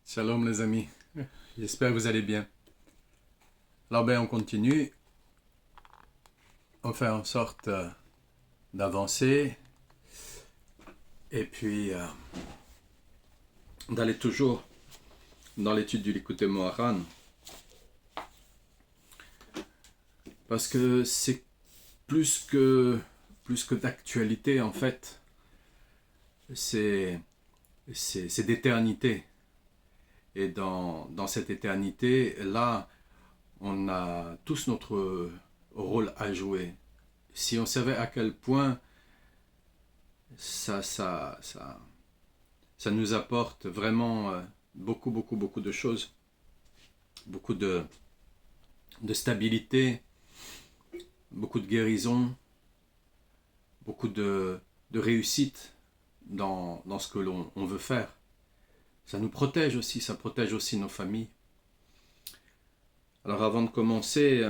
Shalom les amis, j'espère que vous allez bien. Alors on continue, on fait en sorte d'avancer et puis d'aller toujours dans l'étude du Likutei Moharan, parce que c'est plus que d'actualité en fait, c'est d'éternité. Et dans cette éternité, là, on a tous notre rôle à jouer. Si on savait à quel point ça nous apporte vraiment beaucoup de choses, beaucoup de stabilité, beaucoup de guérison, beaucoup de réussite dans ce que l'on veut faire. Ça nous protège aussi, ça protège aussi nos familles. Alors avant de commencer,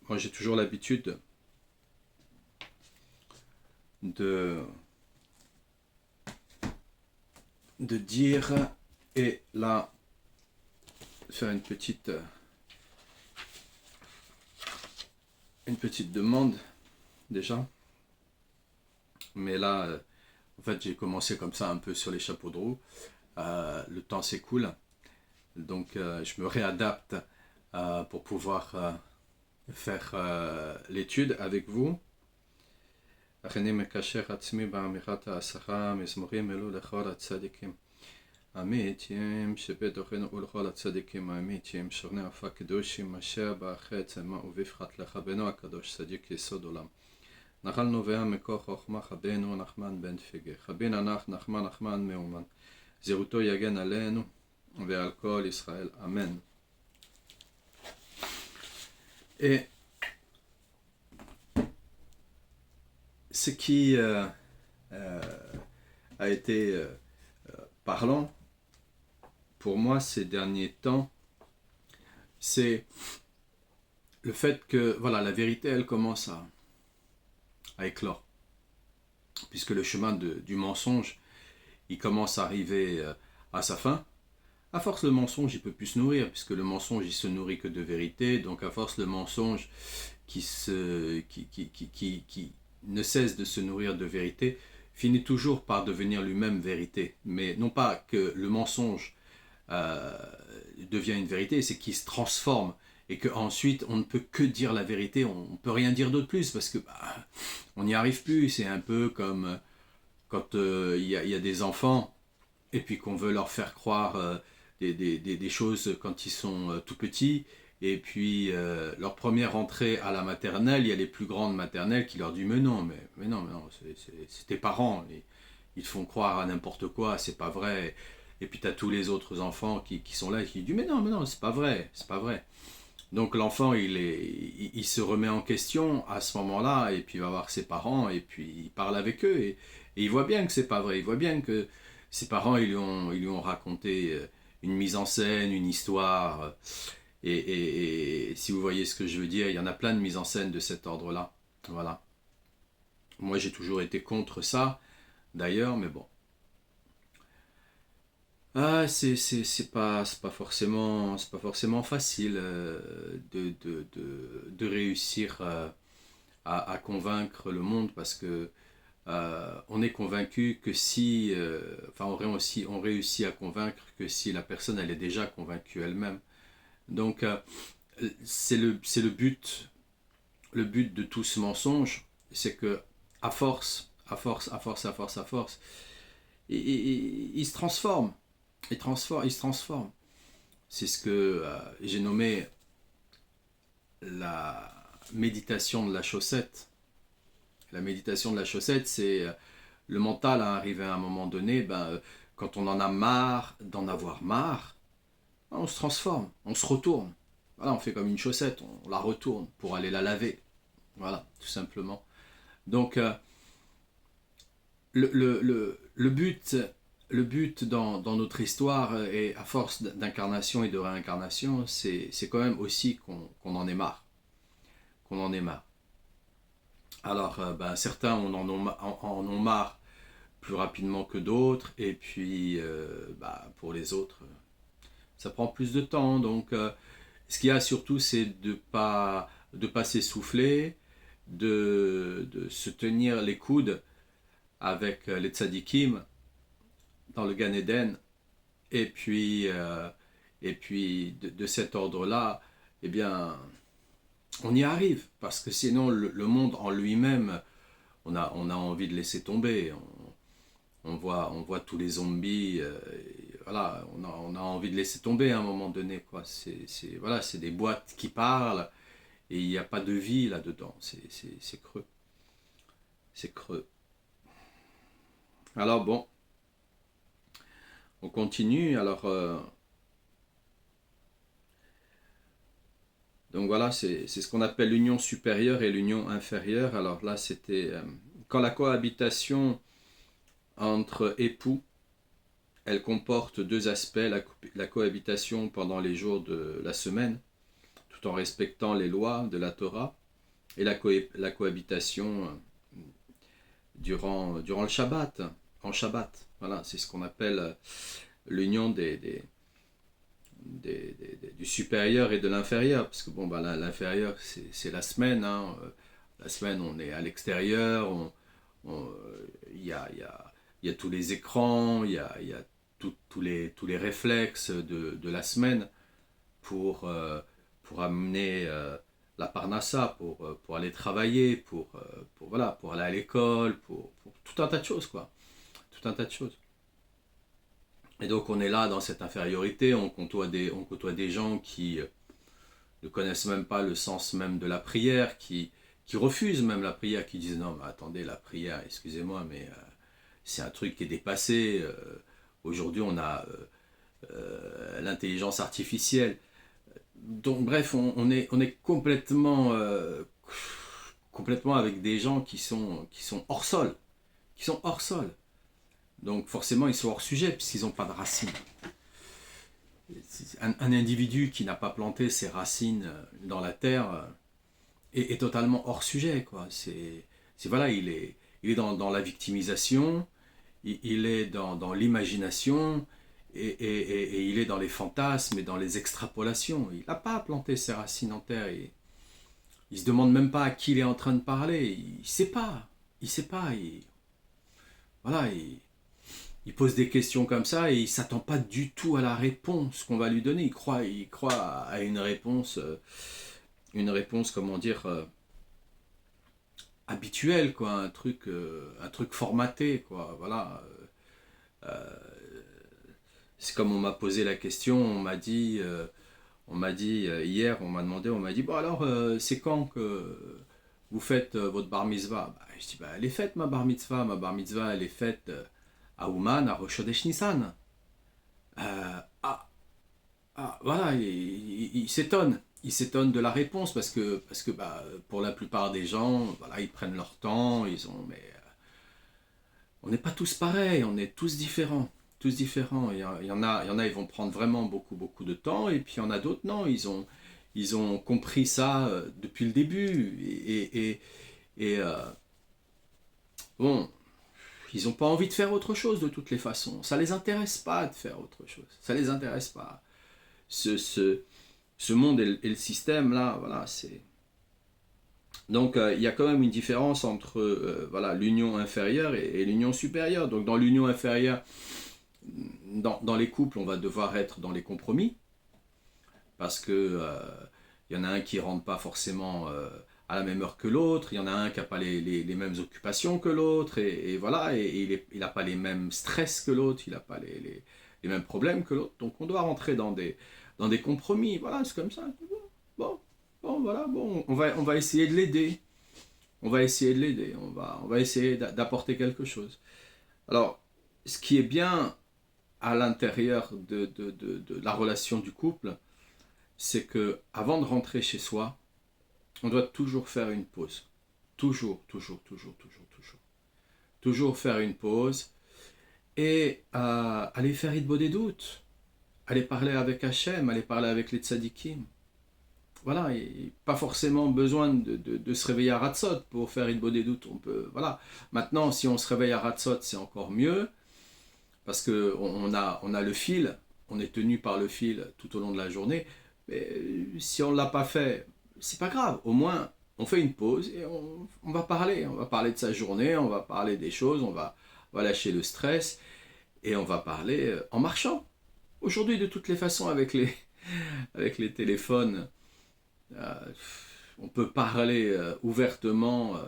moi j'ai toujours l'habitude de dire, et là, faire une petite demande déjà. Mais là, en fait, j'ai commencé comme ça un peu sur les chapeaux de roue. Le temps s'écoule, donc je me réadapte pour pouvoir faire l'étude avec vous. הריני מקשר עצמי באמירת העשרה מזמורים אלו לכל הצדיקים האמיתיים שבתוכנו ולכל הצדיקים האמיתיים שורני עפר קדושים אשר בחץ עמה ובפחת לחבנו הקדוש צדיק יסוד עולם נחל נובע מכוח חוכמה חבנו נחמן בן פגה חבין ענך נחמן מאומן זהותו יגן עלינו ועל כל ישראל אמן. Et ce qui a été parlant pour moi ces derniers temps, c'est le fait que voilà, la vérité elle commence à éclore, puisque le chemin du mensonge il commence à arriver à sa fin. À force le mensonge il peut plus se nourrir, puisque le mensonge il se nourrit que de vérité, donc à force le mensonge qui ne cesse de se nourrir de vérité, finit toujours par devenir lui-même vérité. Mais non pas que le mensonge devient une vérité, c'est qu'il se transforme et qu'ensuite on ne peut que dire la vérité, on ne peut rien dire d'autre plus parce que on n'y arrive plus. C'est un peu comme quand y a des enfants et puis qu'on veut leur faire croire des choses quand ils sont tout petits. Et puis, leur première rentrée à la maternelle, il y a les plus grandes maternelles qui leur disent mais non, c'est tes parents, ils te font croire à n'importe quoi, c'est pas vrai. Et puis tu as tous les autres enfants qui sont là et qui disent mais non, c'est pas vrai, c'est pas vrai. Donc l'enfant, il se remet en question à ce moment-là, et puis il va voir ses parents, et puis il parle avec eux, et il voit bien que c'est pas vrai, il voit bien que ses parents, ils lui ont raconté une mise en scène, une histoire. Et si vous voyez ce que je veux dire, il y en a plein de mises en scène de cet ordre-là. Voilà. Moi, j'ai toujours été contre ça, d'ailleurs, mais bon. Ah, c'est pas forcément facile de réussir à convaincre le monde, parce que on est convaincu que si, enfin, on réussit à convaincre que si la personne elle est déjà convaincue elle-même. Donc c'est le but de tout ce mensonge, c'est que à force, il se transforme, il se transforme. C'est ce que j'ai nommé la méditation de la chaussette. La méditation de la chaussette, c'est le mental à arriver à un moment donné, quand on en a marre d'en avoir marre, on se transforme, on se retourne. Voilà, on fait comme une chaussette, on la retourne pour aller la laver. Voilà, tout simplement. Donc, le but dans notre histoire, et à force d'incarnation et de réincarnation, c'est quand même aussi qu'on en ait marre. Qu'on en ait marre. Alors, certains en ont marre plus rapidement que d'autres, et puis pour les autres, Ça prend plus de temps. Donc, ce qu'il y a surtout, c'est de pas s'essouffler, de se tenir les coudes avec les tzadikim dans le Gan Eden. Et puis de cet ordre-là, eh bien, on y arrive. Parce que sinon, le monde en lui-même, on a envie de laisser tomber. On voit tous les zombies. Voilà, on a envie de laisser tomber à un moment donné. Quoi. Voilà, c'est des boîtes qui parlent et il n'y a pas de vie là-dedans. C'est creux. C'est creux. Alors bon, on continue. Alors, donc voilà, c'est ce qu'on appelle l'union supérieure et l'union inférieure. Alors là, c'était quand la cohabitation entre époux, elle comporte deux aspects, la cohabitation pendant les jours de la semaine, tout en respectant les lois de la Torah, et la cohabitation durant le Shabbat, en Shabbat. Voilà, c'est ce qu'on appelle l'union du supérieur et de l'inférieur, parce que bon, bah, l'inférieur, c'est la semaine. Hein. La semaine, on est à l'extérieur, il y a tous les écrans, il y a tous les réflexes de la semaine pour amener la parnassa, pour aller travailler, voilà, pour aller à l'école, pour tout un tas de choses, quoi. Tout un tas de choses. Et donc on est là dans cette infériorité, on côtoie des gens qui ne connaissent même pas le sens même de la prière, qui refusent même la prière, qui disent non mais attendez, la prière, excusez-moi, mais c'est un truc qui est dépassé. Aujourd'hui on a l'intelligence artificielle. Donc bref, on est complètement avec des gens qui sont hors sol, qui sont hors sol. Donc forcément ils sont hors sujet puisqu'ils n'ont pas de racines. Un individu qui n'a pas planté ses racines dans la terre est totalement hors sujet, quoi. Voilà, il est dans la victimisation, il est dans l'imagination et il est dans les fantasmes et dans les extrapolations. Il n'a pas planté ses racines en terre. Il se demande même pas à qui il est en train de parler. Il sait pas. Voilà. Il pose des questions comme ça et il s'attend pas du tout à la réponse qu'on va lui donner. Il croit à une réponse, comment dire, habituelle, quoi, un truc formaté, quoi. Voilà. C'est comme on m'a posé la question, on m'a dit hier, on m'a dit bon alors c'est quand que vous faites votre bar mitzvah? Bah, je dis bah elle est faite ma bar mitzvah elle est faite à Ouman, à Rosh Chodesh Nissan. Voilà, il s'étonne. Il s'étonne de la réponse parce que bah, pour la plupart des gens, voilà, ils prennent leur temps, mais on n'est pas tous pareils, on est tous différents. Tous différents. Il y en a, ils vont prendre vraiment beaucoup de temps, et puis il y en a d'autres, non, ils ont compris ça depuis le début. Bon, ils n'ont pas envie de faire autre chose de toutes les façons. Ça ne les intéresse pas de faire autre chose. Ça ne les intéresse pas. Ce monde et le système, là, voilà, c'est... Donc, il y a quand même une différence entre voilà, l'union inférieure et l'union supérieure. Donc, dans l'union inférieure, dans les couples, on va devoir être dans les compromis. Parce que y en a un qui ne rentre pas forcément à la même heure que l'autre, il y en a un qui n'a pas les mêmes occupations que l'autre, et voilà, et il n'a pas les mêmes stress que l'autre, il n'a pas les mêmes problèmes que l'autre, donc on doit rentrer dans des compromis, voilà, c'est comme ça. Bon, voilà, bon, on va essayer de l'aider, on va essayer d'apporter quelque chose. Alors, ce qui est bien à l'intérieur de la relation du couple, c'est que avant de rentrer chez soi, on doit toujours faire une pause. Toujours faire une pause et aller faire Hitbod des doutes, aller parler avec Hachem, aller parler avec les tzadikim. Voilà, et pas forcément besoin de se réveiller à Ratzot pour faire Hitbod des doutes. On peut, voilà. Maintenant, si on se réveille à Ratzot, c'est encore mieux parce qu'on a le fil on est tenu par le fil tout au long de la journée. Mais si on ne l'a pas fait, c'est pas grave. Au moins, on fait une pause et on va parler. On va parler de sa journée, on va parler des choses, on va lâcher le stress et on va parler en marchant. Aujourd'hui, de toutes les façons, avec les téléphones, euh, on peut parler ouvertement.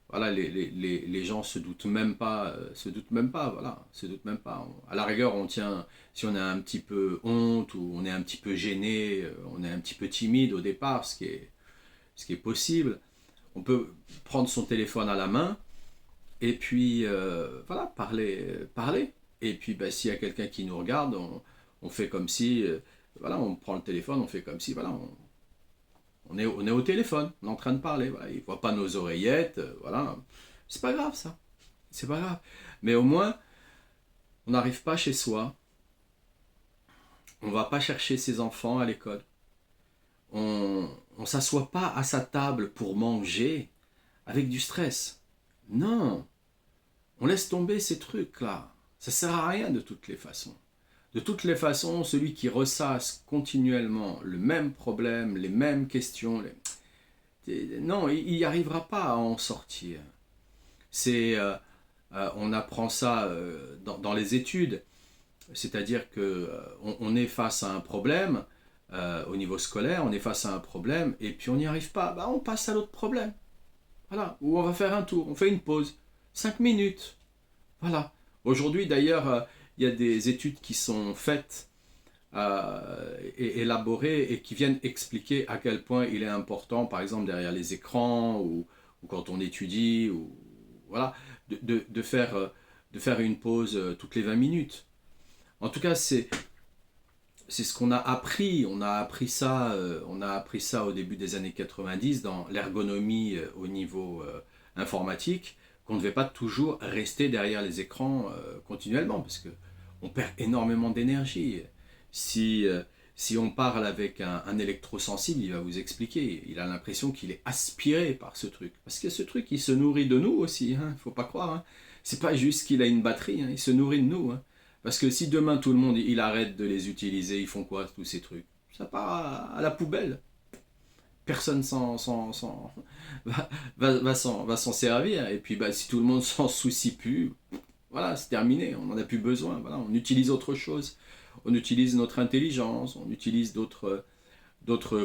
Voilà, les gens se doutent même pas, voilà, se doutent même pas. À la rigueur, on tient, si on a un petit peu honte ou on est un petit peu gêné, on est un petit peu timide au départ, ce qui est possible, on peut prendre son téléphone à la main et puis voilà, parler. Et puis bah, s'il y a quelqu'un qui nous regarde, on fait comme si, voilà, on prend le téléphone, on fait comme si, voilà, on est au téléphone, on est en train de parler, voilà, il ne voit pas nos oreillettes, voilà. C'est pas grave ça, c'est pas grave. Mais au moins, on n'arrive pas chez soi, on va pas chercher ses enfants à l'école, on ne s'assoit pas à sa table pour manger avec du stress. Non, on laisse tomber ces trucs-là. Ça sert à rien de toutes les façons. De toutes les façons, celui qui ressasse continuellement le même problème, les mêmes questions, non, il n'y arrivera pas à en sortir. On apprend ça dans les études, c'est-à-dire que on est face à un problème au niveau scolaire, on est face à un problème et puis on n'y arrive pas, bah, on passe à l'autre problème. Voilà, ou on va faire un tour, on fait une pause, 5 minutes. Voilà. Aujourd'hui d'ailleurs, il y a des études qui sont faites et élaborées et qui viennent expliquer à quel point il est important, par exemple derrière les écrans ou quand on étudie, ou voilà, de faire une pause toutes les 20 minutes. En tout cas, c'est ce qu'on a appris. On a appris ça au début des années 90 dans l'ergonomie au niveau informatique, qu'on ne devait pas toujours rester derrière les écrans continuellement, parce que on perd énormément d'énergie. Si, si on parle avec un électrosensible, il va vous expliquer. Il a l'impression qu'il est aspiré par ce truc. Parce que ce truc, il se nourrit de nous aussi, hein, faut pas croire. Hein. C'est pas juste qu'il a une batterie, hein, il se nourrit de nous. Hein. Parce que si demain tout le monde il arrête de les utiliser, ils font quoi tous ces trucs? Ça part à la poubelle. Personne va s'en servir. Et puis bah, si tout le monde s'en soucie plus, voilà, c'est terminé. On n'en a plus besoin. Voilà, on utilise autre chose. On utilise notre intelligence, on utilise d'autres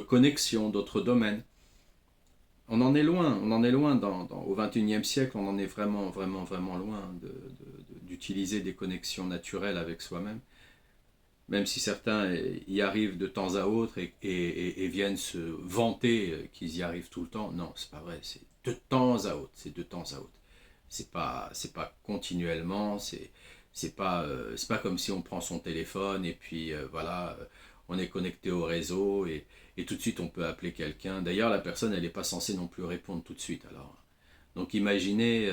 connexions, d'autres domaines. On en est loin au XXIe siècle, on en est vraiment, vraiment, vraiment loin d'utiliser des connexions naturelles avec soi-même. Même si certains y arrivent de temps à autre et viennent se vanter qu'ils y arrivent tout le temps, non, c'est pas vrai, c'est de temps à autre, c'est de temps à autre. C'est pas continuellement, c'est pas comme si on prend son téléphone et puis voilà, on est connecté au réseau et tout de suite on peut appeler quelqu'un. D'ailleurs, la personne, elle n'est pas censée non plus répondre tout de suite. Alors, donc imaginez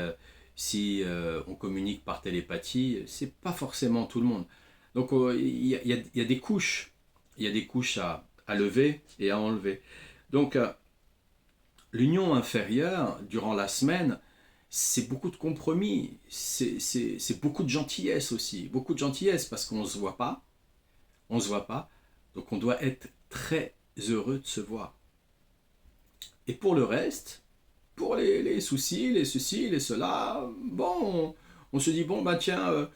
si on communique par télépathie, c'est pas forcément tout le monde. Donc il y a des couches, il y a des couches à lever et à enlever. Donc l'union inférieure, durant la semaine, c'est beaucoup de compromis, c'est beaucoup de gentillesse aussi, beaucoup de gentillesse parce qu'on ne se voit pas, on se voit pas, donc on doit être très heureux de se voir. Et pour le reste, pour les soucis, les ceci, les cela, bon, on se dit, bon, bah tiens,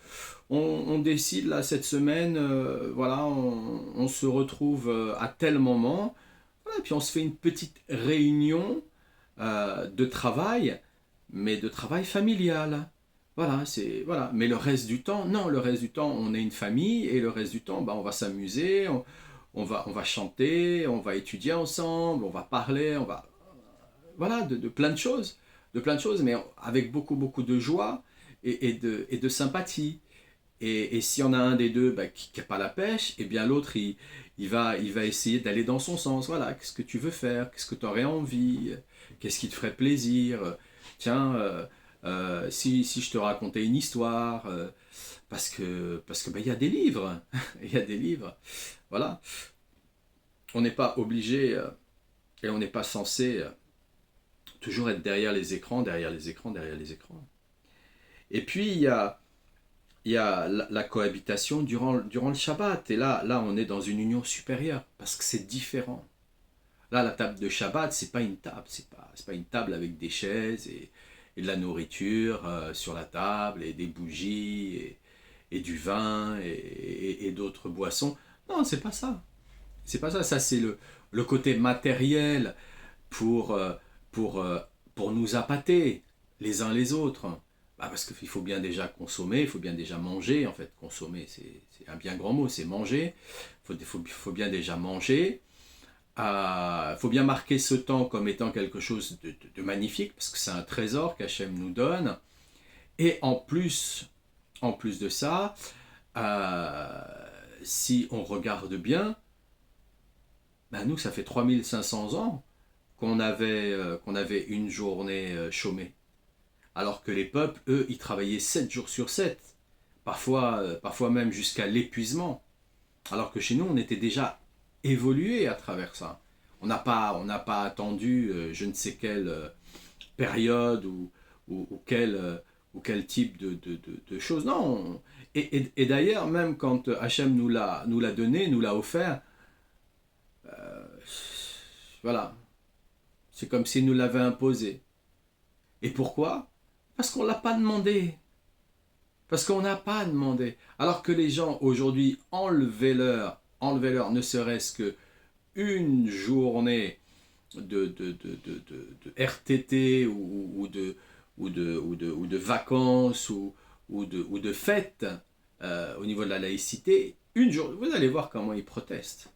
on décide là cette semaine, voilà, on se retrouve à tel moment, voilà, puis on se fait une petite réunion de travail, mais de travail familial. Voilà, c'est voilà. Mais le reste du temps, non, le reste du temps, on est une famille et le reste du temps, bah, on va s'amuser, on va chanter, on va étudier ensemble, on va parler, on va voilà de plein de choses, mais avec beaucoup beaucoup de joie et de sympathie. Et s'il y en a un des deux bah, qui n'a pas la pêche, et bien l'autre il va essayer d'aller dans son sens. Voilà, qu'est-ce que tu veux faire? Qu'est-ce que tu aurais envie? Qu'est-ce qui te ferait plaisir? Tiens, si je te racontais une histoire, parce que bah, il y a des livres, il y a des livres. Voilà, on n'est pas obligé et on n'est pas censé toujours être derrière les écrans, derrière les écrans, derrière les écrans. Et puis il y a la cohabitation durant le Shabbat. Et là, on est dans une union supérieure, parce que c'est différent. Là, la table de Shabbat, c'est pas une table, c'est pas une table avec des chaises et de la nourriture sur la table, et des bougies, et du vin, et d'autres boissons. Non, c'est pas ça. C'est pas ça. Ça, c'est le côté matériel pour, pour, euh, pour nous appâter les uns les autres. Bah, parce qu'il faut bien déjà consommer, il faut bien déjà manger. En fait, consommer, c'est un bien grand mot, c'est manger. Faut bien déjà manger. Faut bien marquer ce temps comme étant quelque chose de magnifique, parce que c'est un trésor qu'Hachem nous donne. Et en plus de ça, euh, si on regarde bien, ben nous, ça fait 3500 ans qu'on avait une journée chômée. Alors que les peuples, eux, ils travaillaient 7 jours sur 7, parfois même jusqu'à l'épuisement. Alors que chez nous, on était déjà évolué à travers ça. On n'a pas attendu je ne sais quelle période ou quel type de choses. Non. Et d'ailleurs, même quand Hachem nous l'a donné, nous l'a offert, voilà, c'est comme s'il nous l'avait imposé. Et pourquoi? Parce qu'on ne l'a pas demandé. Parce qu'on n'a pas demandé. Alors que les gens aujourd'hui enlevaient leur ne serait-ce que une journée de RTT ou de vacances ou de fêtes au niveau de la laïcité, une journée, vous allez voir comment ils protestent.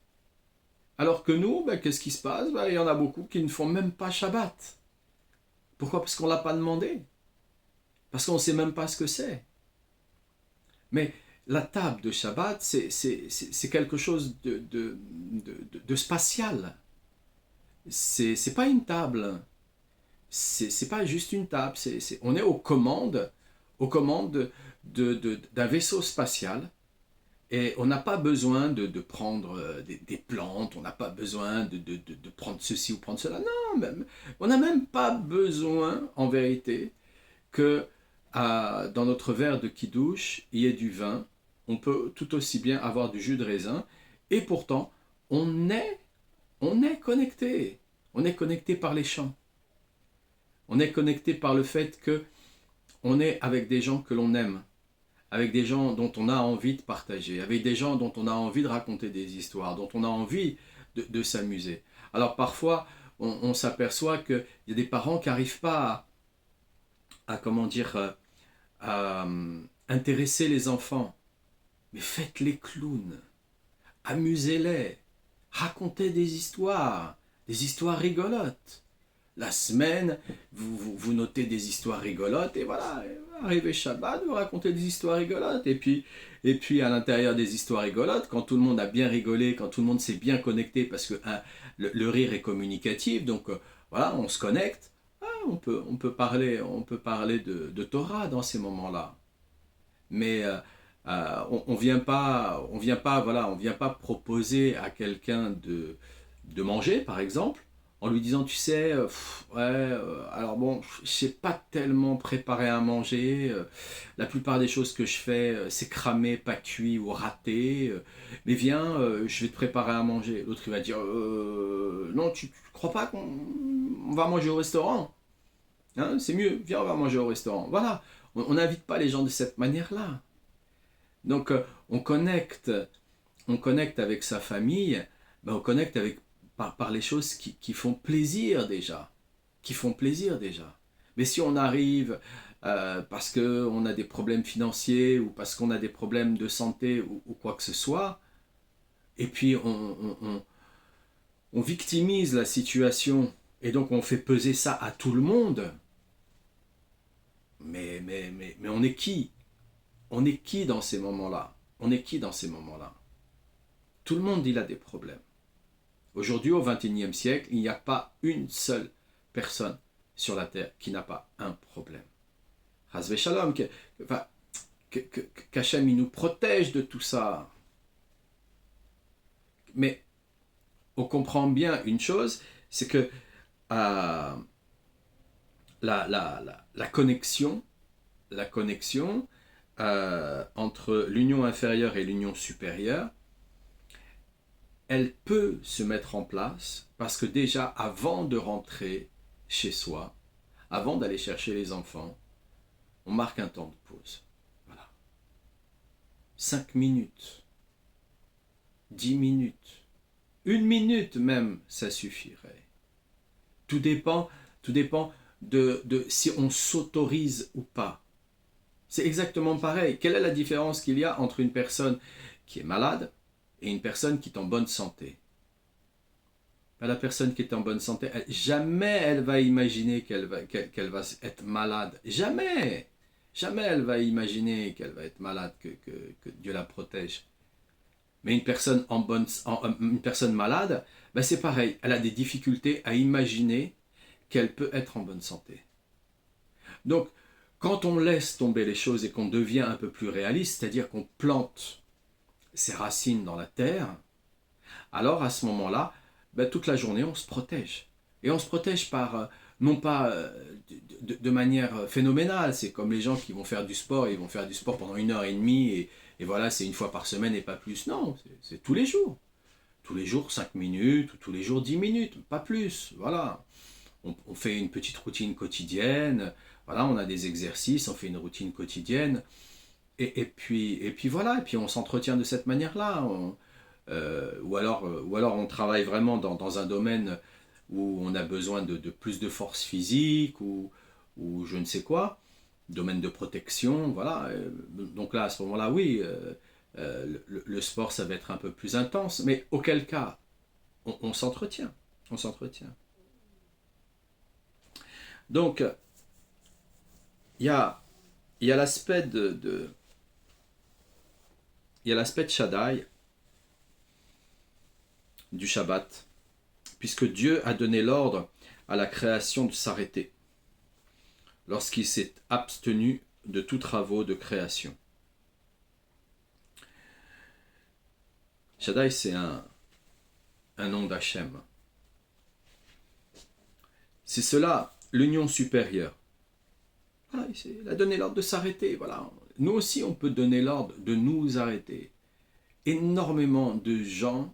Alors que nous, ben, qu'est-ce qui se passe? Ben, il y en a beaucoup qui ne font même pas Shabbat. Pourquoi? Parce qu'on ne l'a pas demandé. Parce qu'on ne sait même pas ce que c'est. Mais la table de Shabbat, c'est quelque chose de spatial. C'est pas une table. C'est pas juste une table. On est aux commandes d'un vaisseau spatial. Et on n'a pas besoin de prendre des plantes, on n'a pas besoin de prendre ceci ou prendre cela. Non, même, on n'a même pas besoin, en vérité, que dans notre verre de kidouche, il y ait du vin. On peut tout aussi bien avoir du jus de raisin. Et pourtant, on est, on est connecté. On est connecté par les chants. On est connecté par le fait que on est avec des gens que l'on aime, avec des gens dont on a envie de partager, avec des gens dont on a envie de raconter des histoires, dont on a envie de s'amuser. Alors parfois, on s'aperçoit qu'il y a des parents qui n'arrivent pas comment dire, à intéresser les enfants. Mais faites les clowns, amusez-les, racontez des histoires rigolotes. La semaine, vous notez des histoires rigolotes et voilà, arrivé Shabbat, vous racontez des histoires rigolotes. Et puis à l'intérieur des histoires rigolotes, quand tout le monde a bien rigolé, quand tout le monde s'est bien connecté, parce que le rire est communicatif, donc voilà, on se connecte, on peut parler de Torah dans ces moments-là. Mais on vient pas proposer à quelqu'un de manger, par exemple, en lui disant, tu sais, alors bon, je sais pas tellement préparer à manger, la plupart des choses que je fais, c'est cramé, pas cuit ou raté, mais viens, je vais te préparer à manger. L'autre, il va dire, non, tu crois pas qu'on va manger au restaurant? Hein, c'est mieux, viens, on va manger au restaurant. Voilà, on n'invite pas les gens de cette manière-là. Donc, on connecte avec sa famille, ben, on connecte par les choses qui font plaisir déjà. Qui font plaisir déjà. Mais si on arrive parce qu'on a des problèmes financiers ou parce qu'on a des problèmes de santé ou quoi que ce soit, et puis on victimise la situation et donc on fait peser ça à tout le monde, mais on est qui? On est qui dans ces moments-là? On est qui dans ces moments-là? Tout le monde, il a des problèmes. Aujourd'hui, au XXIe siècle, il n'y a pas une seule personne sur la terre qui n'a pas un problème. Hazve Shalom, qu'Hachem il nous protège de tout ça. Mais on comprend bien une chose, c'est que la connexion, entre l'union inférieure et l'union supérieure, elle peut se mettre en place parce que déjà avant de rentrer chez soi, avant d'aller chercher les enfants, on marque un temps de pause. Voilà. 5 minutes, 10 minutes, 1 minute même, ça suffirait. Tout dépend de si on s'autorise ou pas. C'est exactement pareil. Quelle est la différence qu'il y a entre une personne qui est malade et une personne qui est en bonne santé? La personne qui est en bonne santé, jamais elle va imaginer qu'elle va être malade. Jamais. Jamais elle va imaginer qu'elle va être malade, que Dieu la protège. Mais une personne, une personne malade, ben c'est pareil. Elle a des difficultés à imaginer qu'elle peut être en bonne santé. Donc, quand on laisse tomber les choses et qu'on devient un peu plus réaliste, c'est-à-dire qu'on plante ses racines dans la terre, alors à ce moment-là, ben, toute la journée, on se protège. Et on se protège par, non pas de manière phénoménale, c'est comme les gens qui vont faire du sport, ils vont faire du sport pendant 1 heure et demie, et voilà, c'est une fois par semaine et pas plus. Non, c'est tous les jours. Tous les jours 5 minutes, ou tous les jours 10 minutes, pas plus. Voilà. On fait une petite routine quotidienne, voilà, on a des exercices, on fait une routine quotidienne, et puis voilà, et puis on s'entretient de cette manière-là. Ou alors on travaille vraiment dans un domaine où on a besoin de plus de force physique, ou je ne sais quoi, domaine de protection, voilà. Donc là, à ce moment-là, oui, le sport, ça va être un peu plus intense, mais auquel cas, on s'entretient, on s'entretient. Donc, il y a l'aspect il y a l'aspect de Shaddai, du Shabbat, puisque Dieu a donné l'ordre à la création de s'arrêter lorsqu'il s'est abstenu de tous travaux de création. Shaddai, c'est un nom d'Hachem. C'est cela, l'union supérieure. Voilà, il a donné l'ordre de s'arrêter. Voilà. Nous aussi, on peut donner l'ordre de nous arrêter. Énormément de gens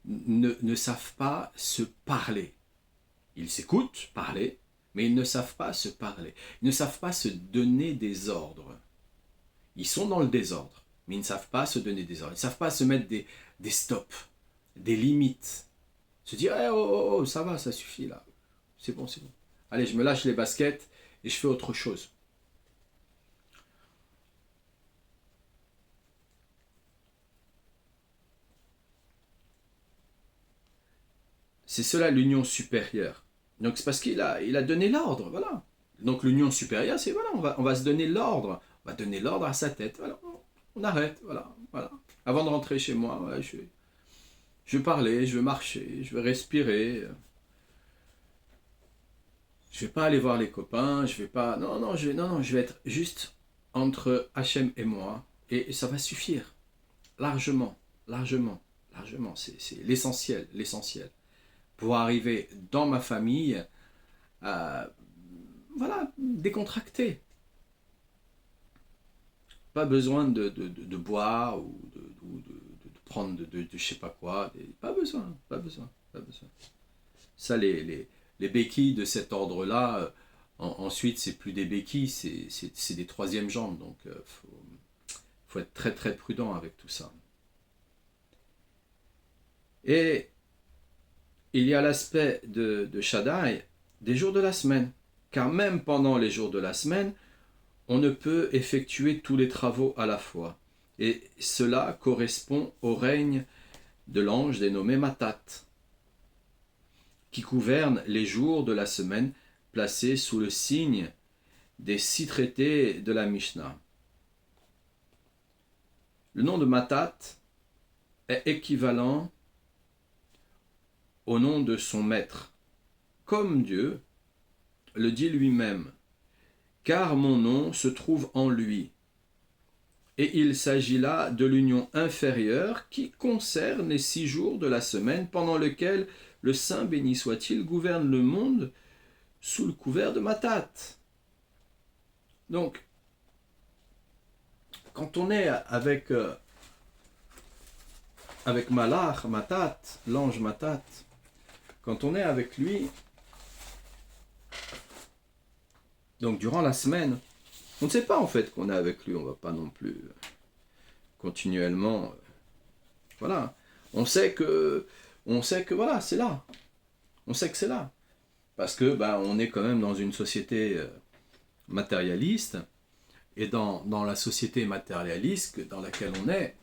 ne savent pas se parler. Ils s'écoutent parler, mais ils ne savent pas se parler. Ils ne savent pas se donner des ordres. Ils sont dans le désordre, mais ils ne savent pas se donner des ordres. Ils ne savent pas se mettre des stops, des limites. Se dire, hey, oh, ça va, ça suffit là. C'est bon, c'est bon. Allez, je me lâche les baskets et je fais autre chose. C'est cela l'union supérieure. Donc c'est parce qu'il a donné l'ordre, voilà. Donc l'union supérieure, c'est voilà, on va se donner l'ordre. On va donner l'ordre à sa tête. Voilà, on arrête, voilà. Avant de rentrer chez moi, voilà, je vais parler, je vais marcher, je vais respirer. Je vais pas aller voir les copains, je vais pas. Non, je vais être juste entre Hachem et moi, et ça va suffire. Largement. C'est l'essentiel. Pour arriver dans ma famille, voilà, décontracté. Pas besoin de boire ou de prendre de je sais pas quoi. Pas besoin. Ça, les béquilles de cet ordre-là, ensuite, c'est plus des béquilles, c'est des troisièmes jambes. Donc, faut être très très prudent avec tout ça. Et il y a l'aspect de Shaddai des jours de la semaine. Car même pendant les jours de la semaine, on ne peut effectuer tous les travaux à la fois. Et cela correspond au règne de l'ange dénommé Matat, qui gouverne les jours de la semaine placés sous le signe des 6 traités de la Mishnah. Le nom de Matat est équivalent au nom de son maître, comme Dieu le dit lui-même, car mon nom se trouve en lui. Et il s'agit là de l'union inférieure qui concerne les 6 jours de la semaine pendant lesquels le Saint béni soit-il gouverne le monde sous le couvert de Matat. Donc, quand on est avec Malach, Matat, l'ange Matat, quand on est avec lui, donc durant la semaine, on ne sait pas en fait qu'on est avec lui, on ne va pas non plus continuellement, voilà. On sait que voilà, c'est là. On sait que c'est là. Parce que on est quand même dans une société matérialiste, et dans la société matérialiste dans laquelle on est,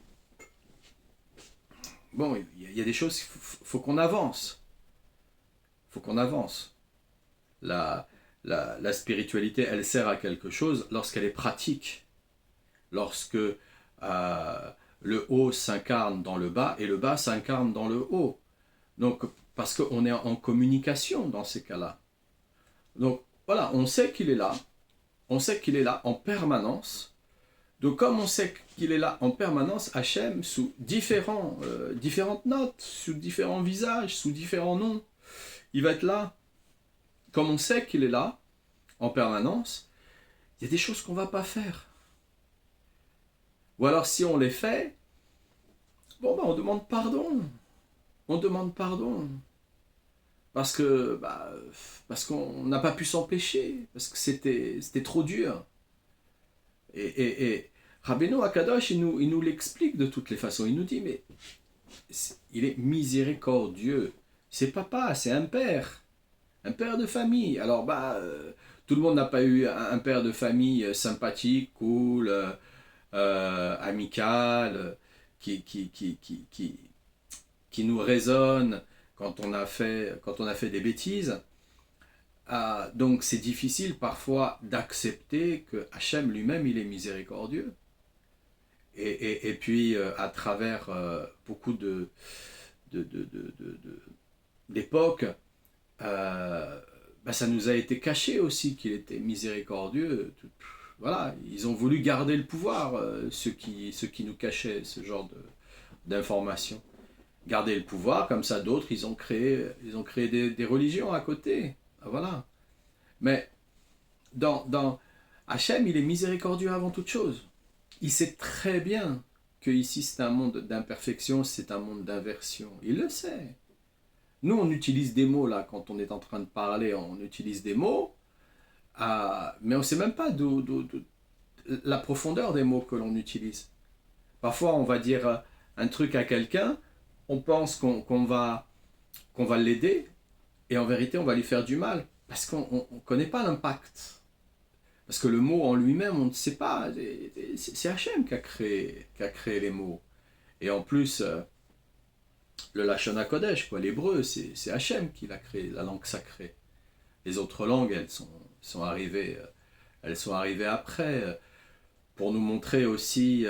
bon, il y a des choses, faut qu'on avance. Faut qu'on avance. La spiritualité, elle sert à quelque chose lorsqu'elle est pratique. Lorsque le haut s'incarne dans le bas et le bas s'incarne dans le haut. Donc, parce qu'on est en communication dans ces cas-là. Donc, voilà, on sait qu'il est là. On sait qu'il est là en permanence. Donc, comme on sait qu'il est là en permanence, Hachem, sous différentes notes, sous différents visages, sous différents noms, il va être là. Comme on sait qu'il est là en permanence, il y a des choses qu'on ne va pas faire. Ou alors, si on les fait, on demande pardon. On demande pardon. Parce qu'on n'a pas pu s'empêcher, parce que c'était trop dur. Et Rabbeinu Akadosh, il nous l'explique de toutes les façons. Il nous dit, mais il est miséricordieux. C'est papa, c'est un père de famille. Alors, tout le monde n'a pas eu un père de famille sympathique, cool, amical, qui nous raisonne quand on a fait des bêtises. Donc c'est difficile parfois d'accepter que Hachem lui-même, il est miséricordieux. Et puis à travers beaucoup d'époques, ça nous a été caché aussi qu'il était miséricordieux. Voilà, ils ont voulu garder le pouvoir, ceux qui nous cachaient ce genre d'informations. Garder le pouvoir, comme ça d'autres, ils ont créé des religions à côté. Voilà. Mais dans Hachem, il est miséricordieux avant toute chose. Il sait très bien que ici c'est un monde d'imperfection, c'est un monde d'inversion. Il le sait. Nous, on utilise des mots là, quand on est en train de parler, on utilise des mots, mais on ne sait même pas la profondeur des mots que l'on utilise. Parfois, on va dire un truc à quelqu'un, on pense qu'on va l'aider, et en vérité, on va lui faire du mal, parce qu'on ne connaît pas l'impact. Parce que le mot en lui-même, on ne sait pas. C'est Hachem qui a créé les mots. Et en plus, le Lashon HaKodesh, l'hébreu, c'est Hachem qui l'a créé, la langue sacrée. Les autres langues, elles sont arrivées après, pour nous montrer aussi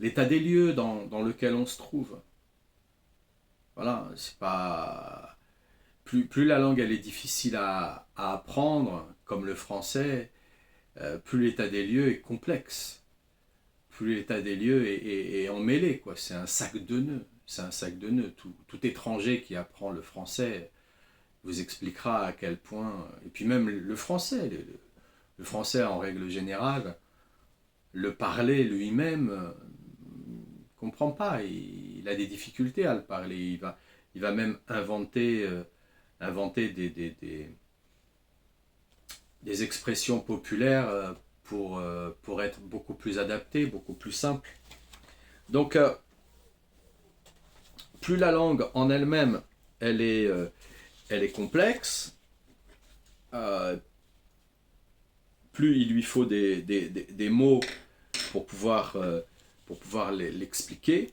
l'état des lieux dans lequel on se trouve. Voilà, c'est pas... Plus la langue elle est difficile à apprendre, comme le français, plus l'état des lieux est complexe. Plus l'état des lieux est emmêlé, quoi. C'est un sac de nœuds. C'est un sac de nœuds. Tout étranger qui apprend le français vous expliquera à quel point... Et puis même le français, le français en règle générale, le parler lui-même ne comprend pas. Il a des difficultés à le parler. Il va même inventer des expressions populaires pour être beaucoup plus adaptées, beaucoup plus simples. Donc, plus la langue en elle-même, elle est complexe, plus il lui faut des mots pour pouvoir l'expliquer,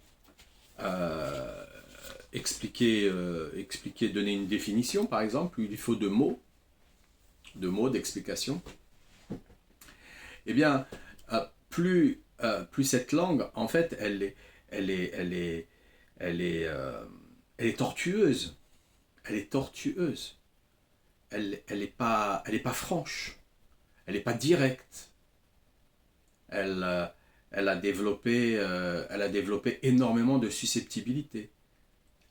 expliquer, donner une définition par exemple, il lui faut deux mots d'explication. Eh bien, plus cette langue, en fait, elle est tortueuse. Elle est tortueuse. Elle est pas franche. Elle n'est pas directe. Elle a développé énormément de susceptibilité.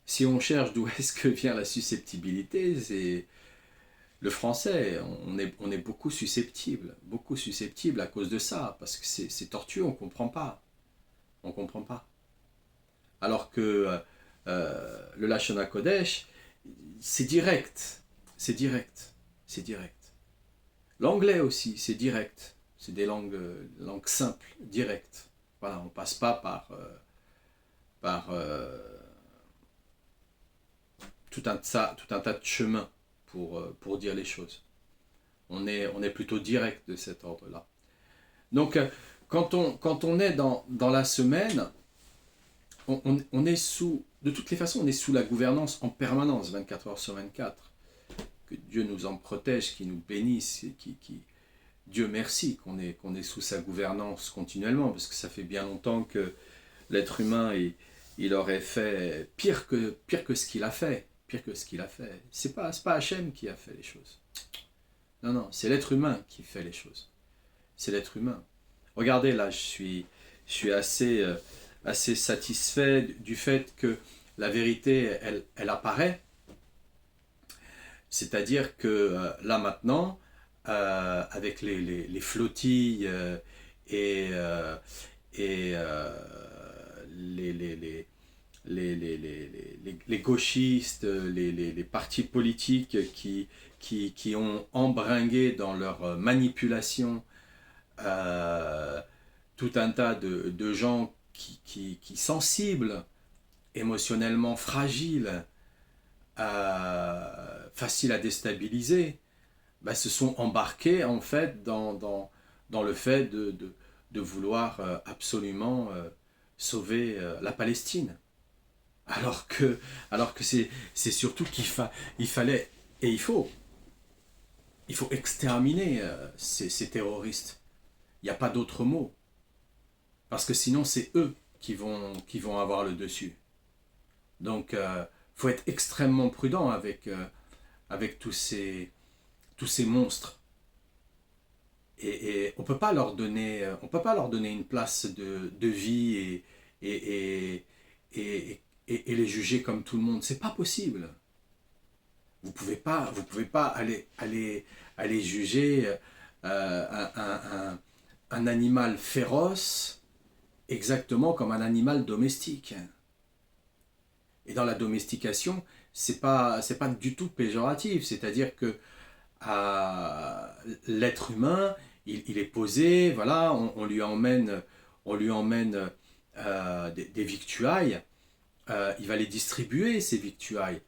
Si on cherche d'où est-ce que vient la susceptibilité, le français, on est beaucoup susceptible à cause de ça, parce que c'est tortueux, on ne comprend pas. On comprend pas. Alors que le Lashon HaKodesh, c'est direct, c'est direct, c'est direct. L'anglais aussi, c'est direct. C'est des langues simples, directes. Voilà, on passe pas par tout un tas de chemins pour dire les choses. On est plutôt direct de cet ordre-là. Donc, quand on est dans la semaine, on est de toutes les façons, on est sous la gouvernance en permanence, 24 heures sur 24. Que Dieu nous en protège, qu'il nous bénisse, et Dieu merci qu'on est sous sa gouvernance continuellement, parce que ça fait bien longtemps que l'être humain, il aurait fait pire que ce qu'il a fait. Pire que ce qu'il a fait. C'est pas Hachem qui a fait les choses. Non, c'est l'être humain qui fait les choses. C'est l'être humain. Regardez, là, je suis assez satisfait du fait que la vérité, elle apparaît. C'est-à-dire que là, maintenant, avec les flottilles et les gauchistes, les partis politiques qui ont embringué dans leur manipulation tout un tas de gens qui sensibles, émotionnellement fragiles, faciles à déstabiliser, se sont embarqués en fait dans le fait de vouloir absolument sauver la Palestine. Alors que c'est surtout il fallait et il faut exterminer ces terroristes. Il n'y a pas d'autre mot. Parce que sinon, c'est eux qui vont avoir le dessus. Donc, faut être extrêmement prudent avec tous ces monstres. Et on peut pas leur donner une place de vie et les juger comme tout le monde. C'est pas possible. Vous pouvez pas aller juger un animal féroce exactement comme un animal domestique. Et dans la domestication, c'est pas du tout péjoratif. C'est-à-dire que l'être humain, il est posé, voilà, on lui emmène des victuailles, il va les distribuer, ces victuailles.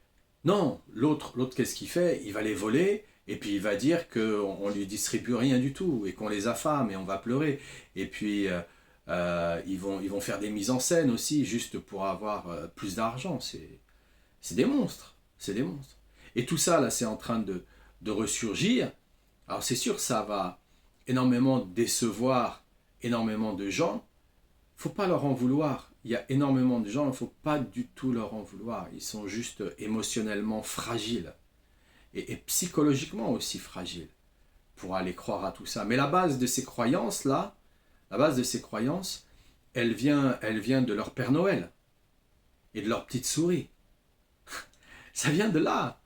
Non, l'autre qu'est-ce qu'il fait? Il va les voler, et puis il va dire qu'on ne lui distribue rien du tout, et qu'on les affame, et on va pleurer. Et puis, ils vont faire des mises en scène aussi, juste pour avoir plus d'argent. C'est des monstres, c'est des monstres. Et tout ça, là, c'est en train de ressurgir. Alors c'est sûr, ça va énormément décevoir énormément de gens. Il ne faut pas leur en vouloir. Il y a énormément de gens, il ne faut pas du tout leur en vouloir. Ils sont juste émotionnellement fragiles. Et psychologiquement aussi fragiles pour aller croire à tout ça. Mais la base de ces croyances-là, elle vient de leur Père Noël et de leur petite souris. Ça vient de là.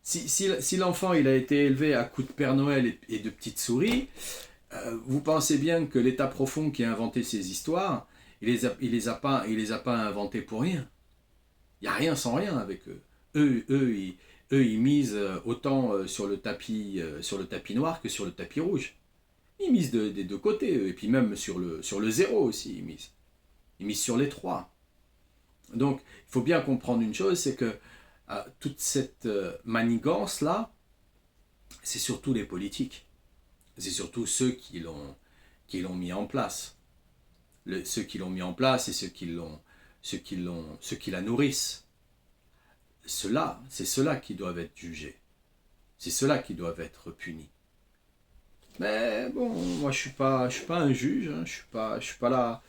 Si l'enfant il a été élevé à coups de Père Noël et de petites souris, vous pensez bien que l'État profond qui a inventé ces histoires, il les a pas inventées pour rien. Il n'y a rien sans rien avec eux. Ils misent autant sur le tapis noir que sur le tapis rouge. Ils misent des deux côtés, et puis même sur le zéro aussi, ils misent. Ils misent sur les trois. Donc, il faut bien comprendre une chose, c'est que toute cette manigance-là, c'est surtout les politiques. C'est surtout ceux qui l'ont mis en place. Ceux qui l'ont mis en place et ceux qui la nourrissent. C'est ceux-là qui doivent être jugés. C'est ceux-là qui doivent être punis. Mais bon, moi je suis pas un juge, hein, je suis pas là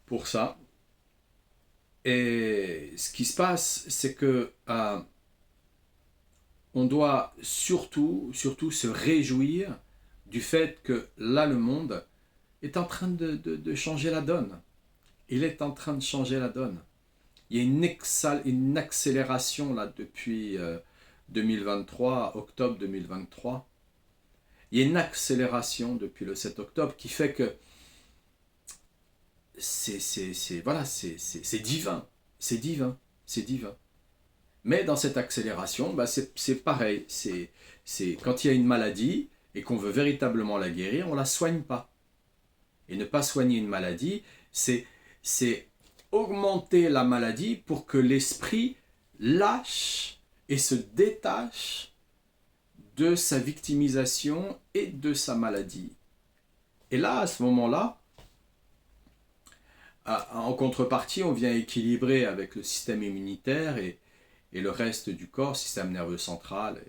pour ça. Et ce qui se passe, c'est que on doit surtout se réjouir du fait que là le monde est en train de changer la donne. Il est en train de changer la donne. Il y a une accélération là depuis 2023, octobre 2023. Il y a une accélération depuis le 7 octobre qui fait que voilà, c'est divin, c'est divin, c'est divin. Mais dans cette accélération, bah c'est pareil, c'est quand il y a une maladie et qu'on veut véritablement la guérir, on ne la soigne pas. Et ne pas soigner une maladie, c'est augmenter la maladie pour que l'esprit lâche et se détache de sa victimisation et de sa maladie. Et là, à ce moment-là, en contrepartie, on vient équilibrer avec le système immunitaire et le reste du corps, système nerveux central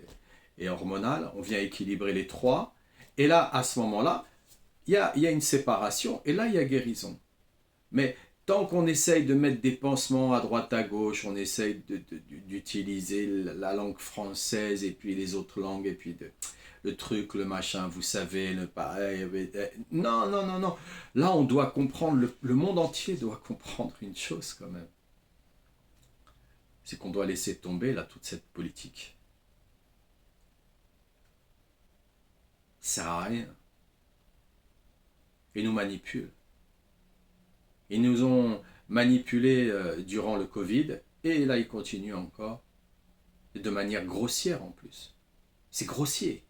et hormonal, on vient équilibrer les trois. Et là, à ce moment-là, il y a une séparation et là, il y a guérison. Mais tant qu'on essaye de mettre des pansements à droite à gauche, on essaye d'utiliser la langue française et puis les autres langues et puis le truc, le machin, vous savez, le pareil. Non, non, non, non. Là, on doit comprendre, le monde entier doit comprendre une chose quand même. C'est qu'on doit laisser tomber là toute cette politique. Ça sert à rien. Ils nous manipulent. Ils nous ont manipulés durant le Covid et là ils continuent encore et de manière grossière en plus. C'est grossier.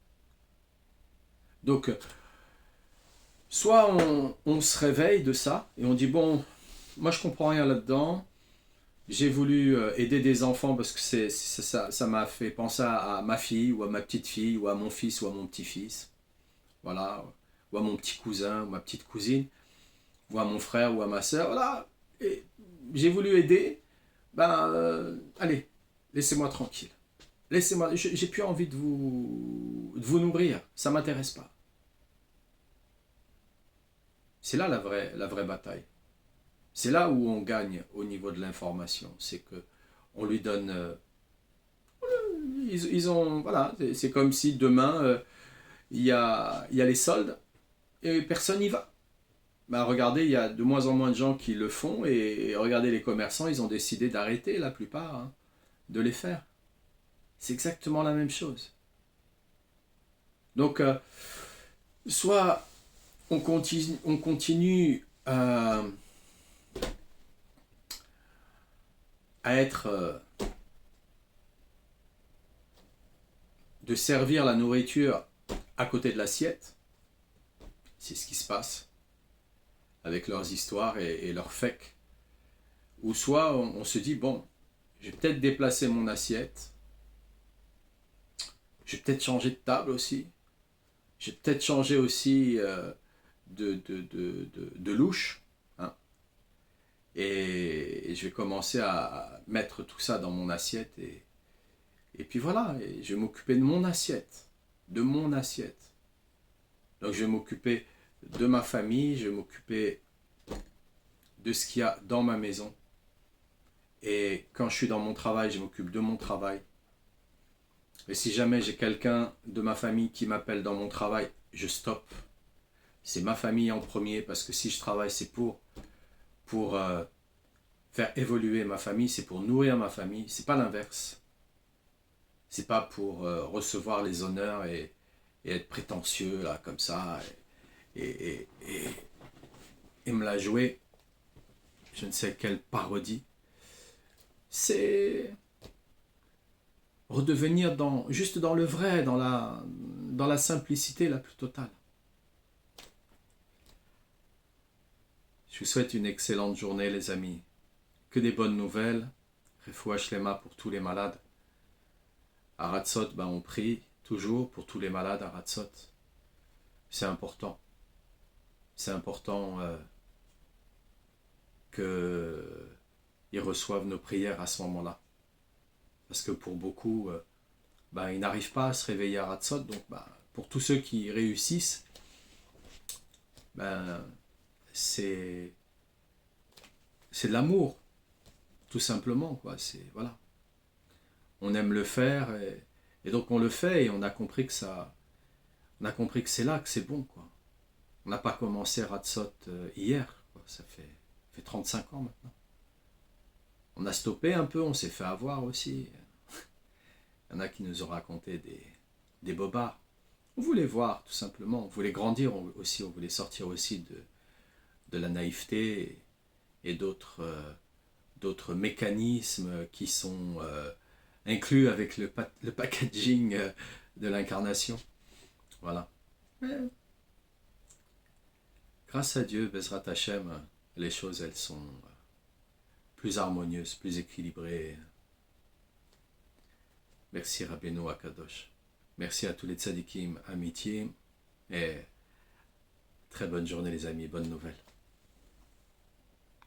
Donc, soit on se réveille de ça et on dit bon, moi je comprends rien là-dedans. J'ai voulu aider des enfants parce que ça m'a fait penser à ma fille ou à ma petite fille ou à mon fils ou à mon petit-fils. Voilà. Ou à mon petit cousin ou ma petite cousine. Ou à mon frère ou à ma soeur. Voilà. Et j'ai voulu aider. Allez, laissez-moi tranquille. Laissez-moi. J'ai plus envie de vous nourrir. Ça ne m'intéresse pas. C'est là la vraie bataille. C'est là où on gagne au niveau de l'information. C'est que on lui donne. Ils ont. Voilà. C'est comme si demain, il y a les soldes et personne n'y va. Regardez, il y a de moins en moins de gens qui le font et regardez les commerçants, ils ont décidé d'arrêter la plupart de les faire. C'est exactement la même chose. Donc, soit on continue à être de servir la nourriture à côté de l'assiette, c'est ce qui se passe avec leurs histoires et leurs fakes. Ou soit on se dit, bon, je vais peut-être déplacer mon assiette, je vais peut-être changer de table aussi, je vais peut-être changer aussi de louche, hein, et je vais commencer à mettre tout ça dans mon assiette, et puis voilà, et je vais m'occuper de mon assiette, Donc je vais m'occuper de ma famille, je vais m'occuper de ce qu'il y a dans ma maison. Et quand je suis dans mon travail, je m'occupe de mon travail. Et si jamais j'ai quelqu'un de ma famille qui m'appelle dans mon travail, je stoppe. C'est ma famille en premier, parce que si je travaille, c'est pour faire évoluer ma famille, c'est pour nourrir ma famille, c'est pas l'inverse. C'est pas pour recevoir les honneurs et être prétentieux là comme ça et me la jouer, je ne sais quelle parodie. C'est redevenir juste dans le vrai, dans la simplicité la plus totale. Je vous souhaite une excellente journée les amis. Que des bonnes nouvelles. Refoua Shlema pour tous les malades. À Ratzot, on prie toujours pour tous les malades à Ratzot. C'est important. C'est important qu'ils reçoivent nos prières à ce moment-là. Parce que pour beaucoup, ils n'arrivent pas à se réveiller à Ratzot. Donc pour tous ceux qui réussissent, c'est de l'amour, tout simplement, quoi. Voilà. On aime le faire et donc on le fait et on a compris que c'est là que c'est bon, quoi. On n'a pas commencé Ratzot hier, quoi. Ça fait 35 ans maintenant. On a stoppé un peu, on s'est fait avoir aussi. Il y en a qui nous ont raconté des bobards. On voulait voir, tout simplement. On voulait grandir aussi. On voulait sortir aussi de la naïveté et d'autres mécanismes qui sont inclus avec le packaging de l'incarnation. Voilà. Mais, grâce à Dieu, Bezrat Hashem, les choses, elles sont plus harmonieuses, plus équilibrées. Merci Rabbeinu Akadosh. Merci à tous les tzadikim, amitié. Et très bonne journée les amis, bonne nouvelle.